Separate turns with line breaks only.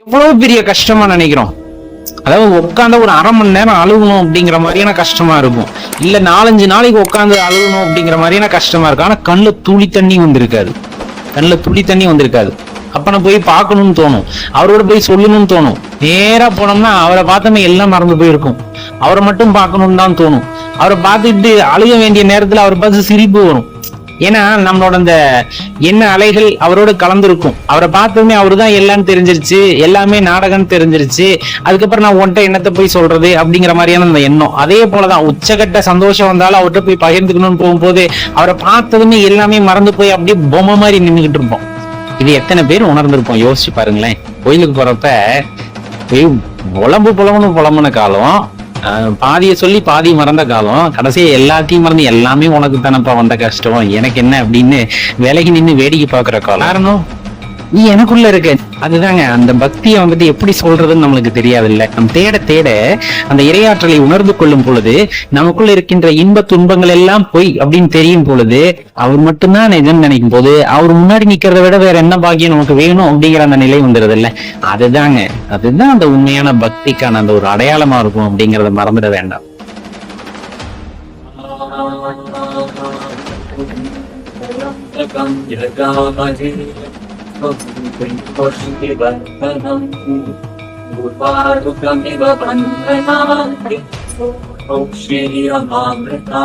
எவ்வளவு பெரிய கஷ்டமா நினைக்கிறோம். அதாவது உட்காந்து ஒரு அரை மணி நேரம் அழுகணும் அப்படிங்கிற மாதிரியான கஷ்டமா இருக்கும், இல்ல 4-5 நாளைக்கு உட்காந்து அழுகணும் அப்படிங்கிற மாதிரியான கஷ்டமா இருக்கும். ஆனா கண்ணுல துளி தண்ணி வந்திருக்காது. அப்ப நான் போய் பார்க்கணும்னு தோணும், அவரோட போய் சொல்லணும்னு தோணும். நேரா போனோம்னா அவரை பார்த்தோமே எல்லாம் மறந்து போயிருக்கும், அவரை மட்டும் பார்க்கணும்னு தான் தோணும். அவரை பார்த்துட்டு அழுக வேண்டிய நேரத்துல அவரை பார்த்து சிரிப்பு வரும். ஏன்னா நம்மளோட அந்த என்ன அலைகள் அவரோட கலந்துருக்கும். அவரை பார்த்ததுமே அவரு தான் எல்லான்னு தெரிஞ்சிருச்சு, எல்லாமே நாடகம்னு தெரிஞ்சிருச்சு. அதுக்கப்புறம் நான் உன்கிட்ட என்னத்தை போய் சொல்றது அப்படிங்கிற மாதிரியான அந்த எண்ணம். அதே போலதான் உச்சகட்ட சந்தோஷம் வந்தாலும் அவர்கிட்ட போய் பகிர்ந்துக்கணும்னு போகும்போது அவரை பார்த்ததுமே எல்லாமே மறந்து போய் அப்படியே பொம்மை மாதிரி நின்றுகிட்டு இருப்போம். இது எத்தனை பேர் உணர்ந்திருப்போம் யோசிச்சு பாருங்களேன். கோயிலுக்கு போறப்ப புலம்புன காலம், பாதியை சொல்லி பாதி மறந்த காலம், கடைசியா எல்லாத்தையும் மறந்து எல்லாமே உனக்கு தானப்பா வந்த கஷ்டம், எனக்கு என்ன அப்படின்னு விலகி நின்று வேடிக்கை பாக்குற காலம். காரணம் நீ எனக்குள்ள இருக்க. அதுதாங்க அந்த பக்தியை வந்துட்டு எப்படி சொல்றதுன்னு நம்மளுக்கு தெரியாது இல்ல. நம்ம தேட தேட அந்த இறையாற்றலை உணர்ந்து கொள்ளும் பொழுது நமக்குள்ள இருக்கின்ற இன்ப துன்பங்கள் எல்லாம் பொய் அப்படின்னு தெரியும் பொழுது அவர் மட்டும்தான் நிஜம் நினைக்கும் போது அவர் முன்னாடி நிக்கிறத விட வேற என்ன பாக்கியம் நமக்கு வேணும் அப்படிங்கிற அந்த நிலை வந்துடுது இல்ல. அதுதான் அந்த உண்மையான பக்திக்கான அந்த ஒரு அடையாளமா இருக்கும் அப்படிங்கறத மறந்துட வேண்டாம்.
Om Shri Ramamrita